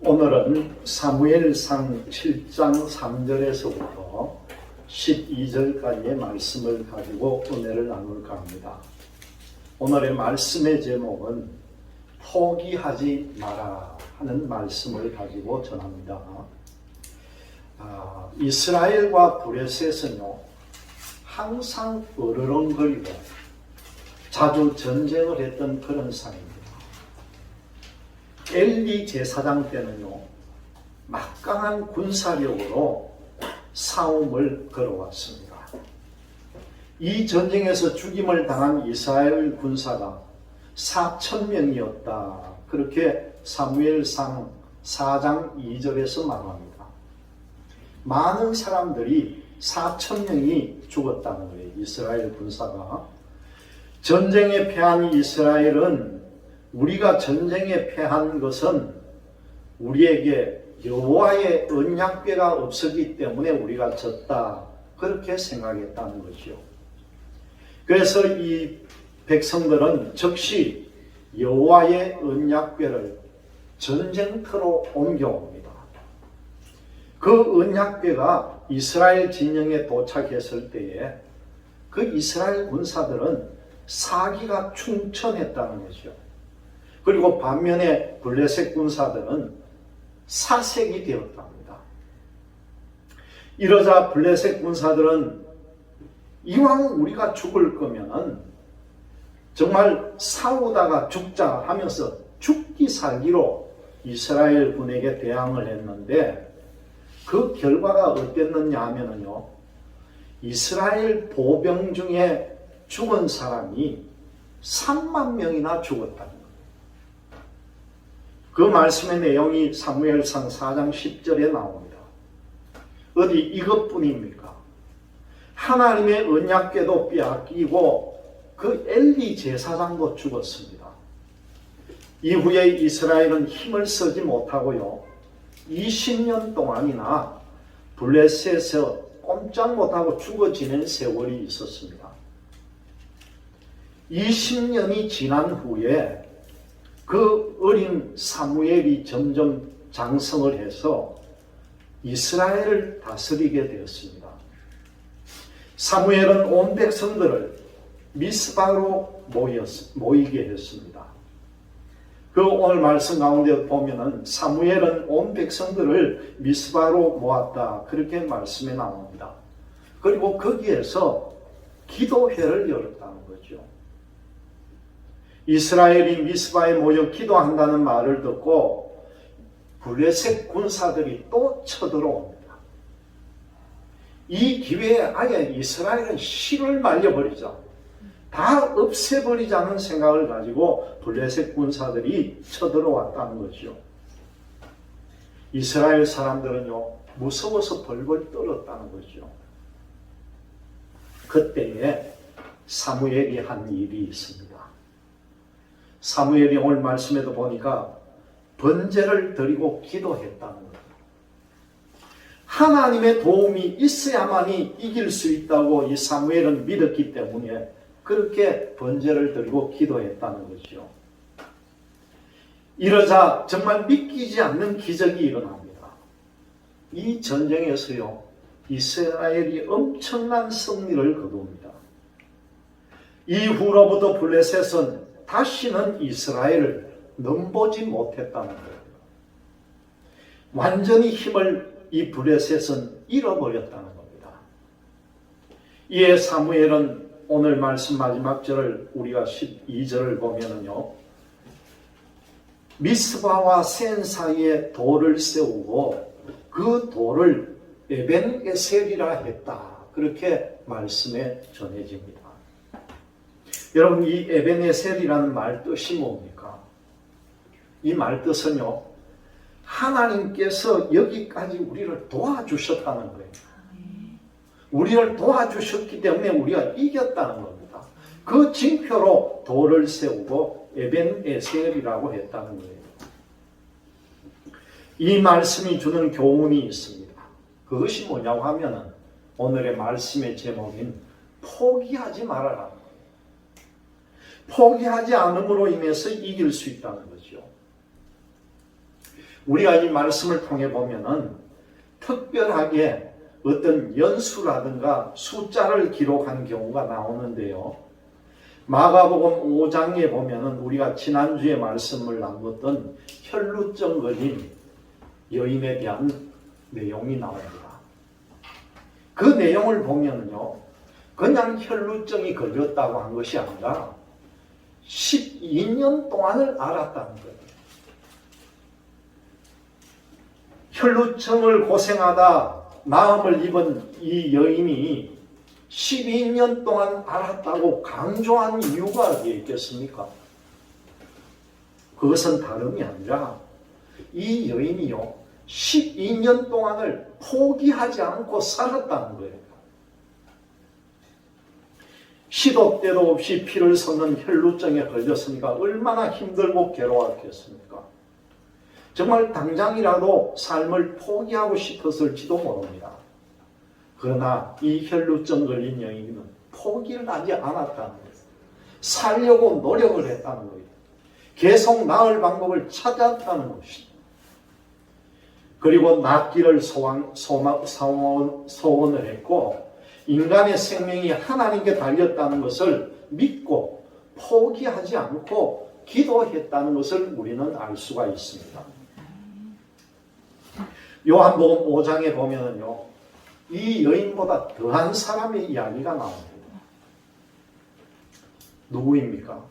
오늘은 사무엘상 7장 3절에서부터 12절까지의 말씀을 가지고 은혜를 나눌까 합니다. 오늘의 말씀의 제목은 포기하지 마라 하는 말씀을 가지고 전합니다. 이스라엘과 블레셋은요, 항상 으르렁거리고 자주 전쟁을 했던 그런 상입니다. 엘리 제사장 때는요, 막강한 군사력으로 싸움을 걸어왔습니다. 이 전쟁에서 죽임을 당한 이스라엘 군사가 4,000명이었다. 그렇게 사무엘상 4장 2절에서 말합니다. 많은 사람들이 4,000명이 죽었다는 거예요. 이스라엘 군사가. 전쟁에 패한 이스라엘은 우리가 전쟁에 패한 것은 우리에게 여호와의 언약궤가 없었기 때문에 우리가 졌다. 그렇게 생각했다는 것이요. 그래서 이 백성들은 즉시 여호와의 언약궤를 전쟁터로 옮겨옵니다. 그 언약궤가 이스라엘 진영에 도착했을 때에 그 이스라엘 군사들은 사기가 충천했다는 것이요. 그리고 반면에 블레셋 군사들은 사색이 되었답니다. 이러자 블레셋 군사들은 이왕 우리가 죽을 거면은 정말 싸우다가 죽자 하면서 죽기 살기로 이스라엘 군에게 대항을 했는데 그 결과가 어땠느냐 하면은요, 이스라엘 보병 중에 죽은 사람이 3만 명이나 죽었다. 그 말씀의 내용이 사무엘상 4장 10절에 나옵니다. 어디 이것뿐입니까? 하나님의 언약궤도 빼앗기고 그 엘리 제사장도 죽었습니다. 이후에 이스라엘은 힘을 쓰지 못하고요, 20년 동안이나 블레셋에서 꼼짝 못하고 죽어 지낸 세월이 있었습니다. 20년이 지난 후에 그 어린 사무엘이 점점 장성을 해서 이스라엘을 다스리게 되었습니다. 사무엘은 온 백성들을 미스바로 모이게 했습니다. 그 오늘 말씀 가운데 보면은 사무엘은 온 백성들을 미스바로 모았다. 그렇게 말씀에 나옵니다. 그리고 거기에서 기도회를 열었다는 거죠. 이스라엘이 미스바에 모여 기도한다는 말을 듣고 블레셋 군사들이 또 쳐들어옵니다. 이 기회에 아예 이스라엘은 실을 말려버리자, 다 없애버리자는 생각을 가지고 블레셋 군사들이 쳐들어왔다는 거죠. 이스라엘 사람들은요, 무서워서 벌벌 떨었다는 거죠. 그때에 사무엘이 한 일이 있습니다. 사무엘이 오늘 말씀에도 보니까 번제를 드리고 기도했다는 거예요. 하나님의 도움이 있어야만이 이길 수 있다고 이 사무엘은 믿었기 때문에 그렇게 번제를 드리고 기도했다는 거죠. 이러자 정말 믿기지 않는 기적이 일어납니다. 이 전쟁에서요, 이스라엘이 엄청난 승리를 거둡니다. 이후로부터 블레셋은 다시는 이스라엘을 넘보지 못했다는 거예요. 완전히 힘을 이 블레셋은 잃어버렸다는 겁니다. 이에 사무엘은 오늘 말씀 마지막 절을 우리가 12절을 보면은요, 미스바와 센 사이에 돌을 세우고 그 돌을 에벤에셀이라 했다. 그렇게 말씀에 전해집니다. 여러분, 이 에벤에셀이라는 말 뜻이 뭡니까? 이 말 뜻은요, 하나님께서 여기까지 우리를 도와주셨다는 거예요. 우리를 도와주셨기 때문에 우리가 이겼다는 겁니다. 그 징표로 돌을 세우고 에벤에셀이라고 했다는 거예요. 이 말씀이 주는 교훈이 있습니다. 그것이 뭐냐고 하면은 오늘의 말씀의 제목인 포기하지 말아라. 포기하지 않음으로 인해서 이길 수 있다는 거죠. 우리가 이 말씀을 통해 보면은 특별하게 어떤 연수라든가 숫자를 기록한 경우가 나오는데요. 마가복음 5장에 보면은 우리가 지난주에 말씀을 나눴던 혈루증 걸린 여인에 대한 내용이 나옵니다. 그 내용을 보면요, 그냥 혈루증이 걸렸다고 한 것이 아니라 12년 동안을 앓았다는 거예요. 혈루증을 고생하다 나음을 입은 이 여인이 12년 동안 앓았다고 강조한 이유가 어디에 있겠습니까? 그것은 다름이 아니라 이 여인이요, 12년 동안을 포기하지 않고 살았다는 거예요. 시도 때도 없이 피를 섞는 혈루증에 걸렸으니까 얼마나 힘들고 괴로웠겠습니까? 정말 당장이라도 삶을 포기하고 싶었을지도 모릅니다. 그러나 이 혈루증 걸린 여인은 포기를 하지 않았다는 거예요. 살려고 노력을 했다는 거예요. 계속 나을 방법을 찾았다는 것입니다. 그리고 낫기를 소원을 했고, 인간의 생명이 하나님께 달렸다는 것을 믿고 포기하지 않고 기도했다는 것을 우리는 알 수가 있습니다. 요한복음 5장에 보면요, 이 여인보다 더한 사람의 이야기가 나옵니다. 누구입니까?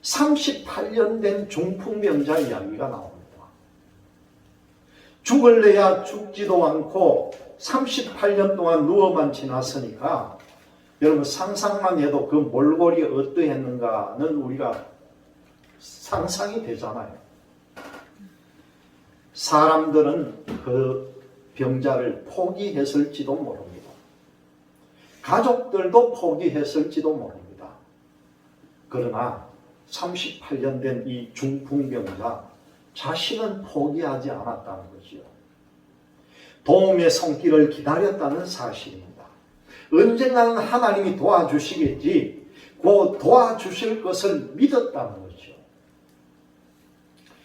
38년 된 중풍병자 이야기가 나옵니다. 죽을래야 죽지도 않고 38년 동안 누워만 지났으니까 여러분 상상만 해도 그 몰골이 어떠했는가는 우리가 상상이 되잖아요. 사람들은 그 병자를 포기했을지도 모릅니다. 가족들도 포기했을지도 모릅니다. 그러나 38년 된 이 중풍병자 자신은 포기하지 않았다는 거죠. 도움의 손길을 기다렸다는 사실입니다. 언젠가는 하나님이 도와주시겠지, 그 도와주실 것을 믿었다는 거죠.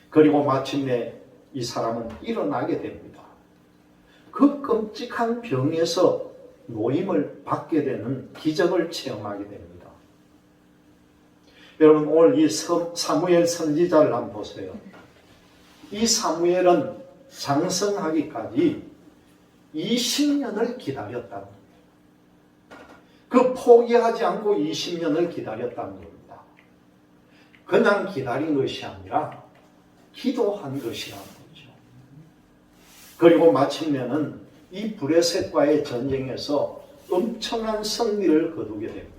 그리고 마침내 이 사람은 일어나게 됩니다. 그 끔찍한 병에서 노임을 받게 되는 기적을 체험하게 됩니다. 여러분, 오늘 이 사무엘 선지자를 한번 보세요. 이 사무엘은 장성하기까지 20년을 기다렸다는 겁니다. 그 포기하지 않고 20년을 기다렸다는 겁니다. 그냥 기다린 것이 아니라 기도한 것이라는 거죠. 그리고 마침내는 이 브레셋과의 전쟁에서 엄청난 승리를 거두게 됩니다.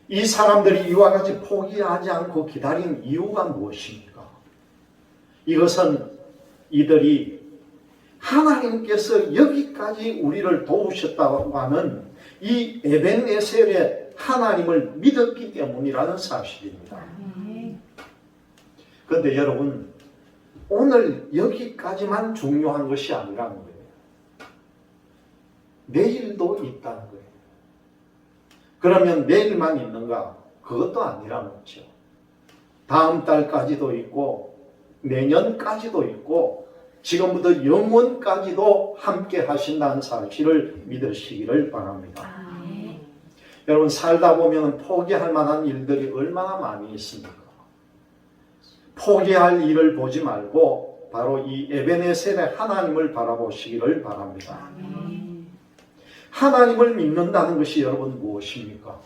이 사람들이 이와 같이 포기하지 않고 기다린 이유가 무엇입니까? 이것은 이들이 하나님께서 여기까지 우리를 도우셨다고 하는 이 에벤에셀의 하나님을 믿었기 때문이라는 사실입니다. 그런데 여러분, 오늘 여기까지만 중요한 것이 아니라는 거예요. 내일도 있다는 거예요. 그러면 내일만 있는가? 그것도 아니라는 거죠. 다음 달까지도 있고 내년까지도 있고 지금부터 영원까지도 함께 하신다는 사실을 믿으시기를 바랍니다. 여러분, 살다 보면 포기할 만한 일들이 얼마나 많이 있습니까? 포기할 일을 보지 말고 바로 이 에베네셀의 하나님을 바라보시기를 바랍니다. 하나님을 믿는다는 것이 여러분 무엇입니까?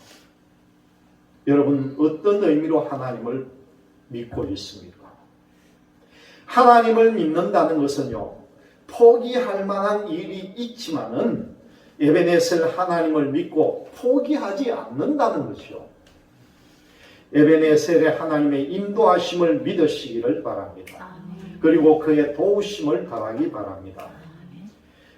여러분 어떤 의미로 하나님을 믿고 있습니까? 하나님을 믿는다는 것은요, 포기할 만한 일이 있지만은 에베네셀 하나님을 믿고 포기하지 않는다는 것이요. 에베네셀의 하나님의 인도하심을 믿으시기를 바랍니다. 그리고 그의 도우심을 바라기 바랍니다.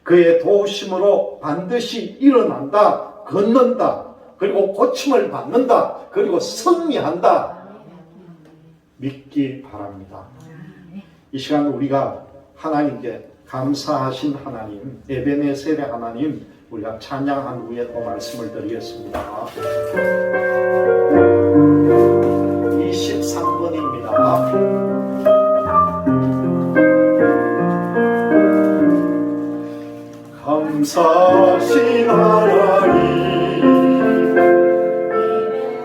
그의 도우심으로 반드시 일어난다, 걷는다, 그리고 고침을 받는다, 그리고 승리한다 믿기 바랍니다. 이 시간 우리가 하나님께 감사하신 하나님, 에베네셀의 하나님, 우리가 찬양한 후에 또 말씀을 드리겠습니다. 23번입니다. 감사하신 하나님,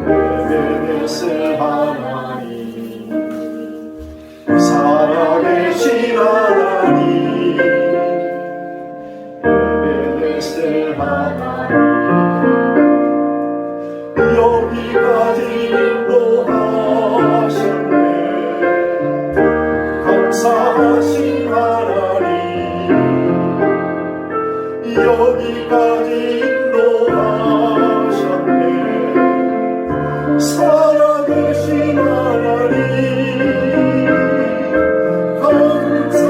에베네셀 하나님, 살아계신 하나님, 에베네셀 하나님, 여기까지 인도하셨네. 감사하신 하나님, 여기까지 인도하셨네. 살아계신 하나님, 감사하신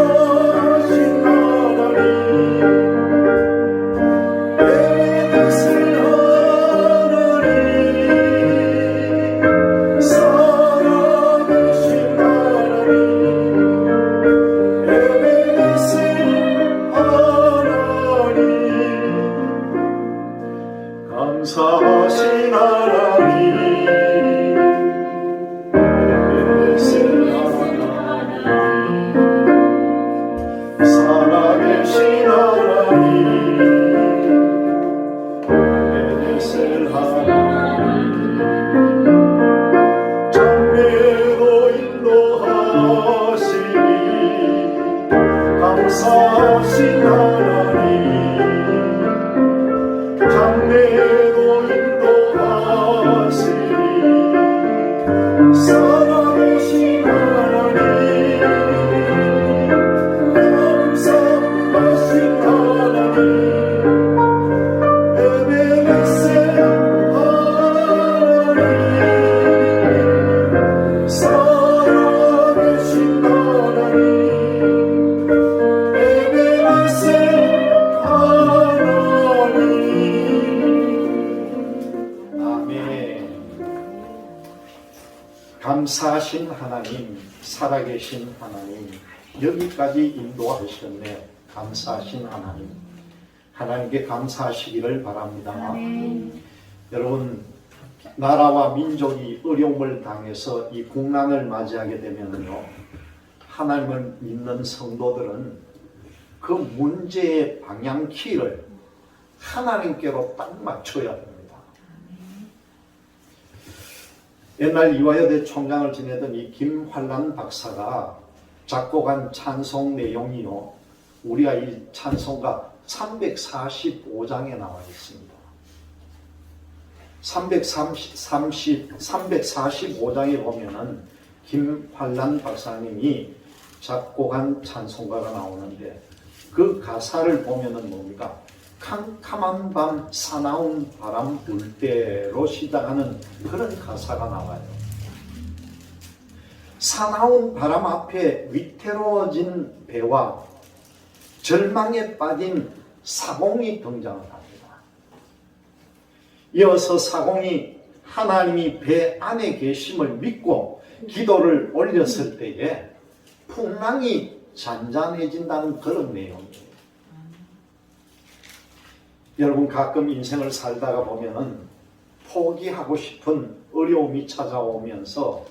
하나님, 에베네셀 하나님, 살아계신 하나님, 에베네셀 하나님, 감사하신 하나님, 에베네셀 하나님, 살아계신 하나님, 에베네셀 하나님, 장래로 인도하시니 감사하신 하나님, 장래로 인도하시니 살아계신 하나님, 감사하신 하나님, 에베네셀 하나님, 살아계신 하나님, 에베네셀 하나님. 아멘. 감사하신 하나님, 살아계신 하나님, 여기까지 인도하셨네. 감사하신 하나님, 하나님께 감사하시기를 바랍니다. 여러분, 나라와 민족이 어려움을 당해서 이 국난을 맞이하게 되면요, 하나님을 믿는 성도들은 그 문제의 방향키를 하나님께로 딱 맞춰야 합니다. 옛날 이화여대 총장을 지내던 이 김환란 박사가 작곡한 찬송 내용이요, 우리가 이 찬송가 345장에 나와 있습니다. 345장에 보면은 김환란 박사님이 작곡한 찬송가가 나오는데, 그 가사를 보면은 뭡니까? 캄캄한 밤 사나운 바람 불 때로 시작하는 그런 가사가 나와요. 사나운 바람 앞에 위태로워진 배와 절망에 빠진 사공이 등장을 합니다. 이어서 사공이 하나님이 배 안에 계심을 믿고 기도를 올렸을 때에 풍랑이 잔잔해진다는 그런 내용이에요. 여러분, 가끔 인생을 살다가 보면은 포기하고 싶은 어려움이 찾아오면서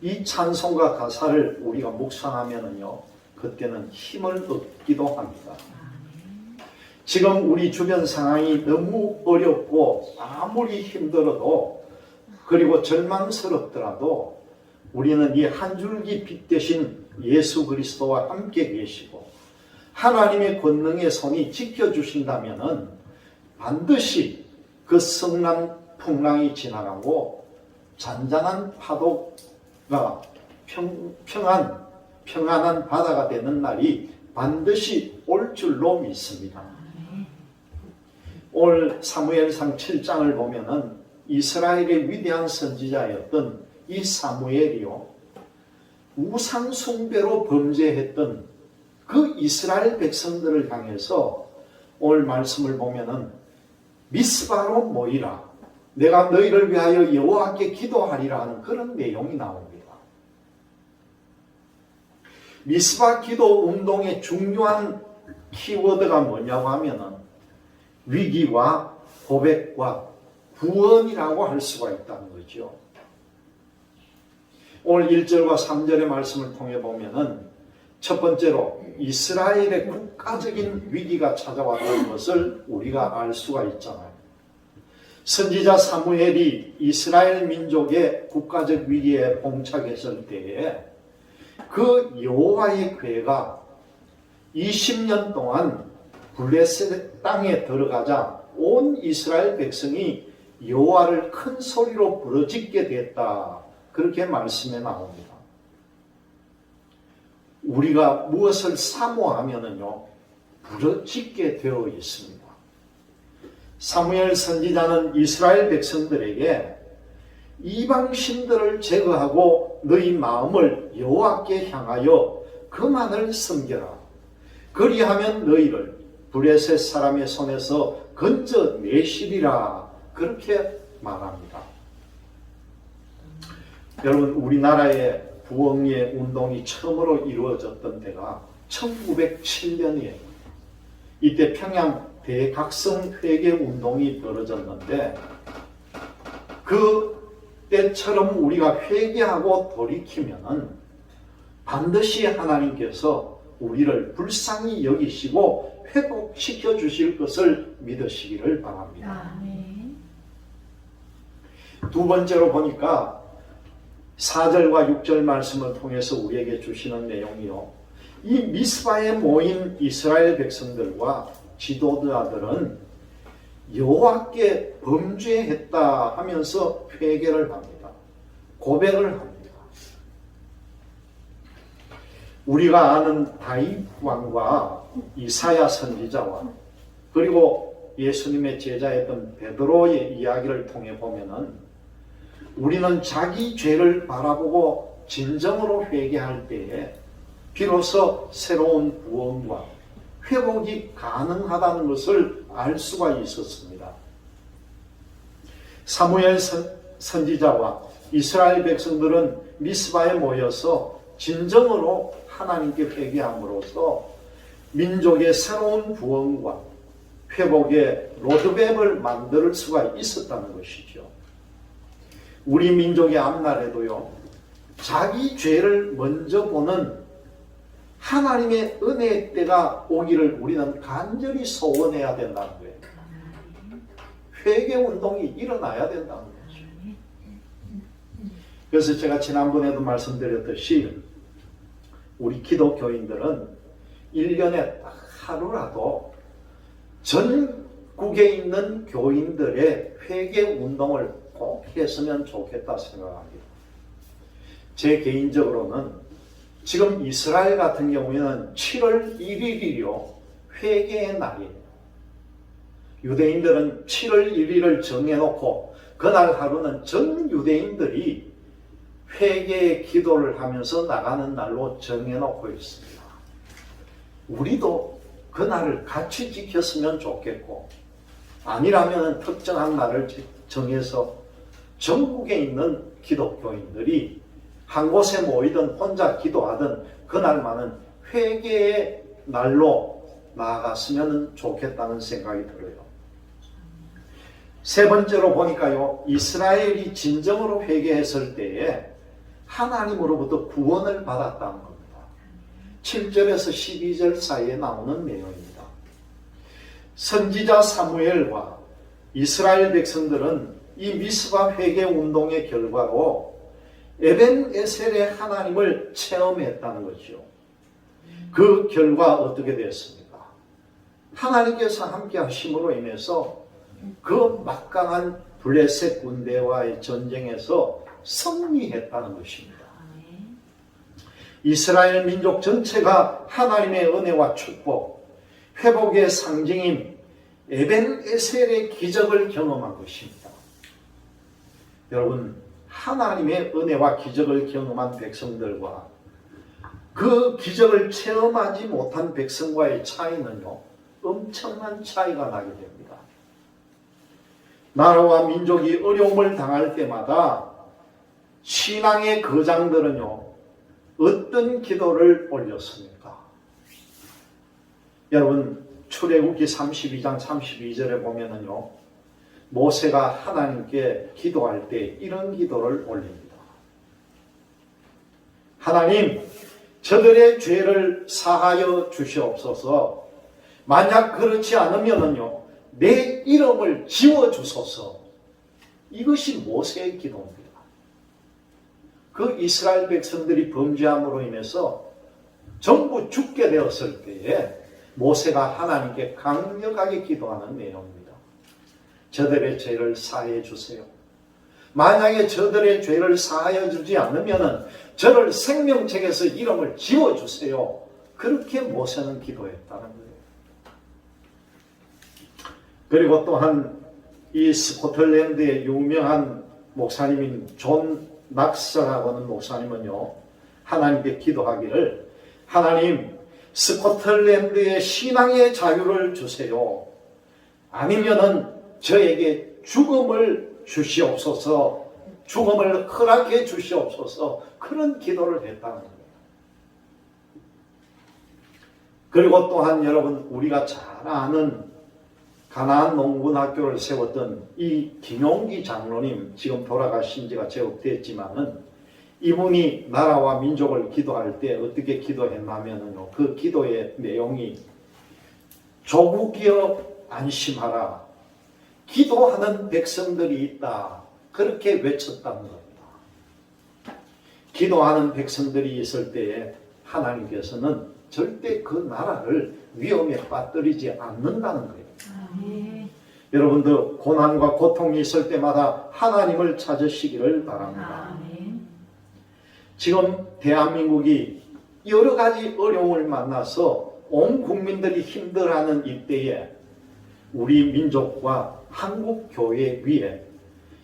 이 찬송가 가사를 우리가 묵상하면은요, 그때는 힘을 얻기도 합니다. 지금 우리 주변 상황이 너무 어렵고 아무리 힘들어도, 그리고 절망스럽더라도 우리는 이 한 줄기 빛 대신 예수 그리스도와 함께 계시고 하나님의 권능의 손이 지켜주신다면은 반드시 그 성난 풍랑이 지나가고 잔잔한 파도가 평안한 바다가 되는 날이 반드시 올 줄로 믿습니다. 오늘 사무엘상 7장을 보면은 이스라엘의 위대한 선지자였던 이 사무엘이요, 우상 숭배로 범죄했던 그 이스라엘 백성들을 향해서 오늘 말씀을 보면은 미스바로 모이라, 내가 너희를 위하여 여호와께 기도하리라 하는 그런 내용이 나옵니다. 미스바 기도 운동의 중요한 키워드가 뭐냐고 하면은 위기와 고백과 구원이라고 할 수가 있다는 거죠. 오늘 1절과 3절의 말씀을 통해 보면은 첫 번째로 이스라엘의 국가적인 위기가 찾아왔다는 것을 우리가 알 수가 있잖아요. 선지자 사무엘이 이스라엘 민족의 국가적 위기에 봉착했을 때에 그 여호와의 괴가 20년 동안 블레셋 땅에 들어가자 온 이스라엘 백성이 여호와를 큰 소리로 부르짖게 됐다. 그렇게 말씀에 나옵니다. 우리가 무엇을 사모하면은요, 부르짖게 되어 있습니다. 사무엘 선지자는 이스라엘 백성들에게 이방 신들을 제거하고 너희 마음을 여호와께 향하여 그만을 섬겨라. 그리하면 너희를 블레셋 사람의 손에서 건져내시리라. 그렇게 말합니다. 여러분, 우리나라의 부흥의 운동이 처음으로 이루어졌던 때가 1907년이에요. 이때 평양 대각성 회개 운동이 벌어졌는데 그 때처럼 우리가 회개하고 돌이키면은 반드시 하나님께서 우리를 불쌍히 여기시고 회복시켜 주실 것을 믿으시기를 바랍니다. 두 번째로 보니까 4절과 6절 말씀을 통해서 우리에게 주시는 내용이요, 이 미스바에 모인 이스라엘 백성들과 지도자들은 여호와께 범죄했다 하면서 회개를 합니다. 고백을 합니다. 우리가 아는 다윗 왕과 이사야 선지자와 그리고 예수님의 제자였던 베드로의 이야기를 통해 보면은 우리는 자기 죄를 바라보고 진정으로 회개할 때에 비로소 새로운 구원과 회복이 가능하다는 것을 알 수가 있었습니다. 사무엘 선지자와 이스라엘 백성들은 미스바에 모여서 진정으로 하나님께 회개함으로써 민족의 새로운 구원과 회복의 로드맵을 만들 수가 있었다는 것이죠. 우리 민족의 앞날에도요, 자기 죄를 먼저 보는 하나님의 은혜의 때가 오기를 우리는 간절히 소원해야 된다는 거예요. 회개 운동이 일어나야 된다는 거죠. 그래서 제가 지난번에도 말씀드렸듯이 우리 기독교인들은 1년에 딱 하루라도 전국에 있는 교인들의 회개 운동을 꼭 했으면 좋겠다 생각합니다. 제 개인적으로는 지금 이스라엘 같은 경우에는 7월 1일이요 회개의 날이에요. 유대인들은 7월 1일을 정해놓고 그날 하루는 전 유대인들이 회개의 기도를 하면서 나가는 날로 정해놓고 있습니다. 우리도 그날을 같이 지켰으면 좋겠고, 아니라면 특정한 날을 정해서 전국에 있는 기독교인들이 한 곳에 모이든 혼자 기도하든 그날만은 회개의 날로 나아갔으면 좋겠다는 생각이 들어요. 세 번째로 보니까요, 이스라엘이 진정으로 회개했을 때에 하나님으로부터 구원을 받았다는 겁니다. 7절에서 12절 사이에 나오는 내용입니다. 선지자 사무엘과 이스라엘 백성들은 이 미스바 회개 운동의 결과로 에벤에셀의 하나님을 체험했다는 거죠. 그 결과 어떻게 됐습니까? 하나님께서 함께 하심으로 인해서 그 막강한 블레셋 군대와의 전쟁에서 승리했다는 것입니다. 이스라엘 민족 전체가 하나님의 은혜와 축복, 회복의 상징인 에벤에셀의 기적을 경험한 것입니다. 여러분, 하나님의 은혜와 기적을 경험한 백성들과 그 기적을 체험하지 못한 백성과의 차이는요, 엄청난 차이가 나게 됩니다. 나라와 민족이 어려움을 당할 때마다 신앙의 거장들은요, 어떤 기도를 올렸습니까? 여러분, 출애굽기 32장 32절에 보면은요, 모세가 하나님께 기도할 때 이런 기도를 올립니다. 하나님, 저들의 죄를 사하여 주시옵소서. 만약 그렇지 않으면요, 내 이름을 지워 주소서. 이것이 모세의 기도입니다. 그 이스라엘 백성들이 범죄함으로 인해서 전부 죽게 되었을 때에 모세가 하나님께 강력하게 기도하는 내용입니다. 저들의 죄를 사해 주세요. 만약에 저들의 죄를 사하여 주지 않으면 저를 생명책에서 이름을 지워 주세요. 그렇게 모세는 기도했다는 거예요. 그리고 또한 이 스코틀랜드의 유명한 목사님인 존 낙서라고 하는 목사님은요, 하나님께 기도하기를, 하나님, 스코틀랜드의 신앙의 자유를 주세요. 아니면은 저에게 죽음을 주시옵소서, 죽음을 허락해 주시옵소서, 그런 기도를 했다는 거예요. 그리고 또한 여러분, 우리가 잘 아는 가나안 농군학교를 세웠던 이 김용기 장로님, 지금 돌아가신 지가 제법 됐지만은 이분이 나라와 민족을 기도할 때 어떻게 기도했냐면요, 그 기도의 내용이 조국이여 안심하라, 기도하는 백성들이 있다, 그렇게 외쳤다는 겁니다. 기도하는 백성들이 있을 때에 하나님께서는 절대 그 나라를 위험에 빠뜨리지 않는다는 거예요. 여러분도 고난과 고통이 있을 때마다 하나님을 찾으시기를 바랍니다. 지금 대한민국이 여러 가지 어려움을 만나서 온 국민들이 힘들어하는 이때에 우리 민족과 한국 교회 위에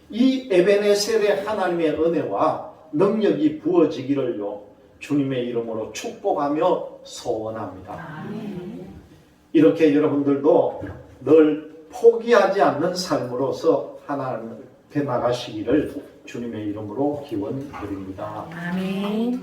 이 에베네셀의 하나님의 은혜와 능력이 부어지기를요, 주님의 이름으로 축복하며 소원합니다. 이렇게 여러분들도 늘 포기하지 않는 삶으로서 하나님 앞에 나가시기를 주님의 이름으로 기원드립니다. 아멘.